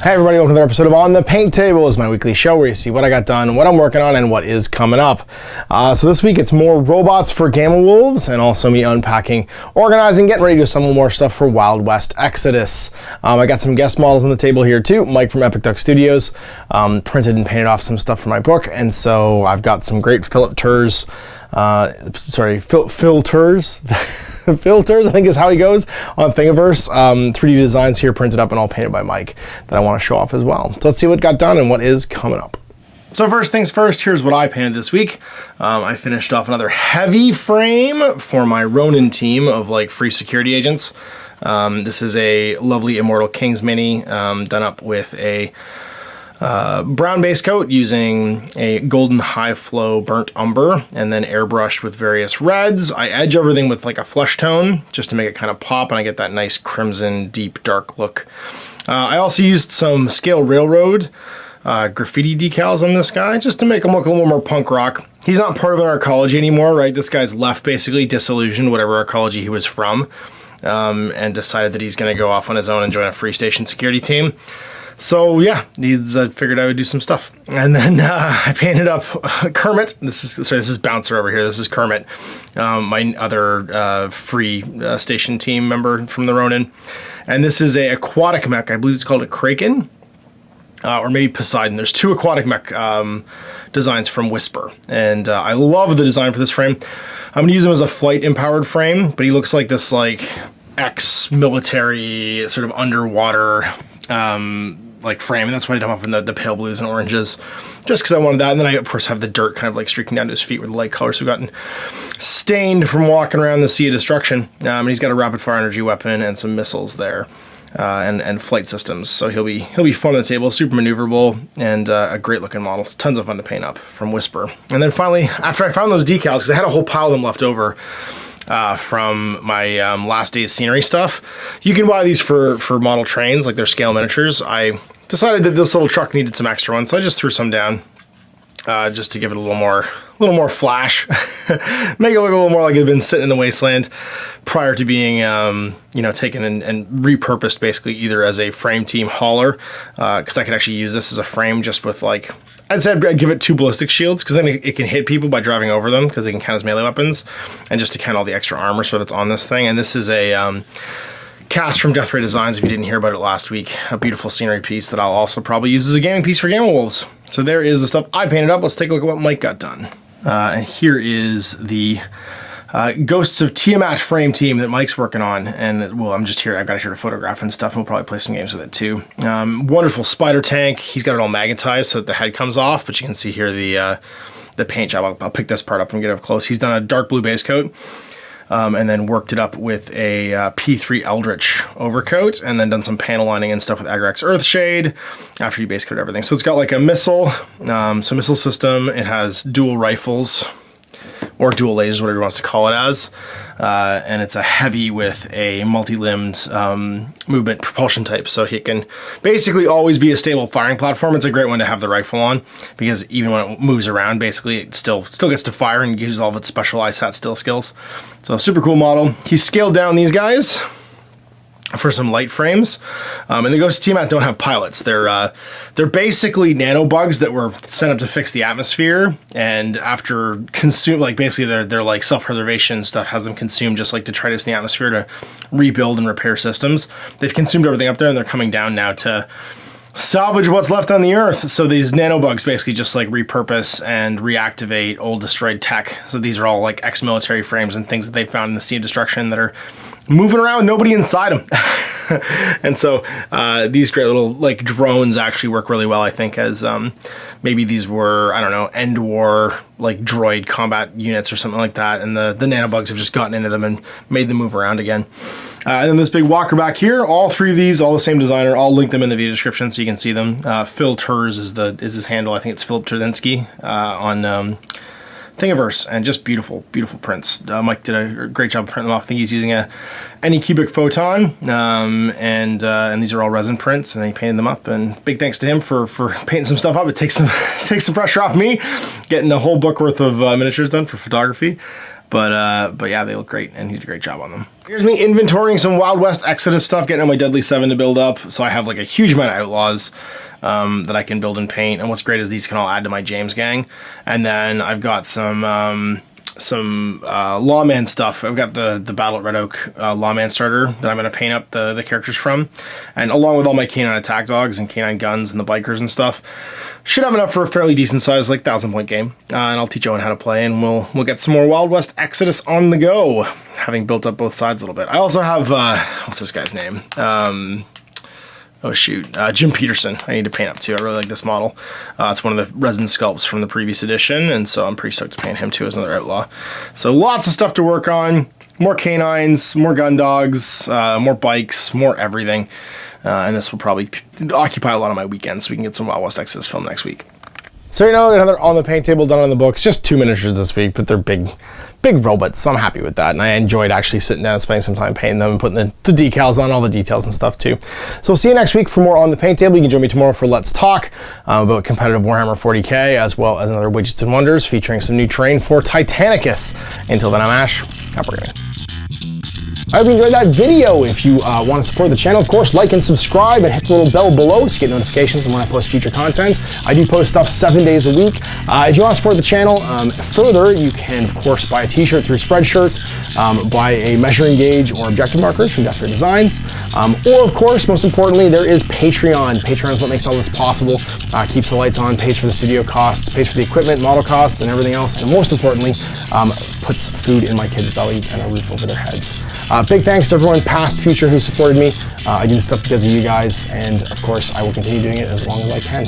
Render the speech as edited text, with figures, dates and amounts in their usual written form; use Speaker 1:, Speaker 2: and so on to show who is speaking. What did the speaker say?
Speaker 1: Hey everybody, welcome to another episode of On the Paint Table. It's my weekly show where you see what I got done, what I'm working on, and what is coming up. So this week it's more robots for Gamma Wolves, and also me unpacking, organizing, getting ready to do some more stuff for Wild West Exodus. I got some guest models on the table here too. Mike from Epic Duck Studios printed and painted off some stuff for my book, and so I've got some great filters, filters, I think is how he goes, on Thingiverse. 3D designs here printed up and all painted by Mike that I want to show off as well. So let's see what got done and what is coming up. So first things first, here's what I painted this week. I finished off another heavy frame for my Ronin team of like free security agents. This is a lovely Immortal Kings mini done up with a brown base coat using a golden high flow burnt umber and then airbrushed with various reds. I edge everything with like a flesh tone just to make it kind of pop, and I get that nice crimson deep dark look. I also used some scale railroad graffiti decals on this guy just to make him look a little more punk rock. He's not part of our arcology anymore, right? This guy's left, basically disillusioned whatever arcology he was from, and decided that he's going to go off on his own and join a free station security team. So yeah, I figured I would do some stuff. And then I painted up Kermit. This is Bouncer over here. This is Kermit, my other free station team member from the Ronin. And this is a aquatic mech. I believe it's called a Kraken, or maybe Poseidon. There's two aquatic mech designs from Whisper. And I love the design for this frame. I'm gonna use him as a flight empowered frame, but he looks like this like ex-military sort of underwater like frame, and that's why I done up in the pale blues and oranges, just because I wanted that. And then I of course have the dirt kind of like streaking down to his feet with the light colors. So we've gotten stained from walking around the Sea of Destruction. And he's got a rapid fire energy weapon and some missiles there, and flight systems. So he'll be fun on the table, super maneuverable, and a great looking model. Tons of fun to paint up from Whisper. And then finally, after I found those decals, because I had a whole pile of them left over from my last day's scenery stuff. You can buy these for model trains, like they're scale miniatures. I decided that this little truck needed some extra ones, so I just threw some down just to give it a little more flash, make it look a little more like it had been sitting in the wasteland prior to being taken and repurposed basically either as a frame team hauler, because I could actually use this as a frame just with like, I'd say I'd give it 2 ballistic shields, because then it can hit people by driving over them, because they can count as melee weapons, and just to count all the extra armor so that's on this thing. And this is a cast from Death Ray Designs, if you didn't hear about it last week. A beautiful scenery piece that I'll also probably use as a gaming piece for Gamma Wolves. So there is the stuff I painted up. Let's take a look at what Mike got done. And here is the Ghosts of Tiamat frame team that Mike's working on, and well, I'm just here, I've got it here to photograph and stuff, and we'll probably play some games with it too. Wonderful spider tank. He's got it all magnetized so that the head comes off, but you can see here the paint job. I'll pick this part up and get up close. He's done a dark blue base coat, and then worked it up with a P3 Eldritch overcoat, and then done some panel lining and stuff with Agrax Earthshade after you base coat everything. So it's got like a missile, missile system. It has dual rifles, or dual lasers, whatever he wants to call it as, and it's a heavy with a multi-limbed movement propulsion type, so he can basically always be a stable firing platform. It's a great one to have the rifle on, because even when it moves around, basically it still gets to fire and uses all of its special ISAT still skills. So super cool model. He scaled down these guys for some light frames, and the Ghost of Tiamat don't have pilots. They're basically nanobugs that were sent up to fix the atmosphere, and after consume, like basically their like self-preservation stuff has them consumed just like detritus in the atmosphere to rebuild and repair systems. They've consumed everything up there, and they're coming down now to salvage what's left on the Earth. So these nanobugs basically just like repurpose and reactivate old destroyed tech. So these are all like ex-military frames and things that they found in the Sea of Destruction that are moving around with nobody inside them. And so these great little like drones actually work really well, I think, as maybe these were, I don't know, end war like droid combat units or something like that, and the nanobugs have just gotten into them and made them move around again. And then this big walker back here, all 3 of these, all the same designer. I'll link them in the video description so you can see them. Phil Turs is his handle. I think it's Philip Terzinski on Thingiverse, and just beautiful, beautiful prints. Mike did a great job of printing them off. I think he's using a Anycubic Photon, and these are all resin prints, and he painted them up. And big thanks to him for painting some stuff up. It takes some pressure off me, getting a whole book worth of miniatures done for photography. But yeah, they look great, and he did a great job on them. Here's me inventorying some Wild West Exodus stuff, getting on my Deadly 7 to build up. So I have like a huge amount of Outlaws that I can build and paint. And what's great is these can all add to my James gang. And then I've got some Lawman stuff. I've got the Battle at Red Oak Lawman starter that I'm going to paint up the characters from. And along with all my canine attack dogs and canine guns and the bikers and stuff, should have enough for a fairly decent size, like 1,000-point game. And I'll teach Owen how to play, and we'll get some more Wild West Exodus on the go, having built up both sides a little bit. I also have, what's this guy's name? Oh shoot, Jim Peterson. I need to paint up too. I really like this model. It's one of the resin sculpts from the previous edition, and so I'm pretty stoked to paint him too as another outlaw. So lots of stuff to work on. More canines, more gun dogs, more bikes, more everything. And this will probably occupy a lot of my weekends, so we can get some Wild West Exodus film next week. So another on the paint table done on the books. Just 2 miniatures this week, but they're big robots, so I'm happy with that. And I enjoyed actually sitting down and spending some time painting them and putting the decals on, all the details and stuff too. So we'll see you next week for more on the paint table. You can join me tomorrow for Let's Talk about competitive Warhammer 40k, as well as another Widgets and Wonders featuring some new terrain for Titanicus. Until then, I'm Ash. Happy gaming. I hope you enjoyed that video. If you want to support the channel, of course, like and subscribe and hit the little bell below to get notifications when I post future content. I do post stuff 7 days a week. If you want to support the channel further, you can, of course, buy a t-shirt through Spreadshirts, buy a measuring gauge or objective markers from Death Ray Designs, or, of course, most importantly, there is Patreon. Patreon is what makes all this possible, keeps the lights on, pays for the studio costs, pays for the equipment, model costs, and everything else, and most importantly, puts food in my kids' bellies and a roof over their heads. Big thanks to everyone, past, future, who supported me. I do this stuff because of you guys, and of course, I will continue doing it as long as I can.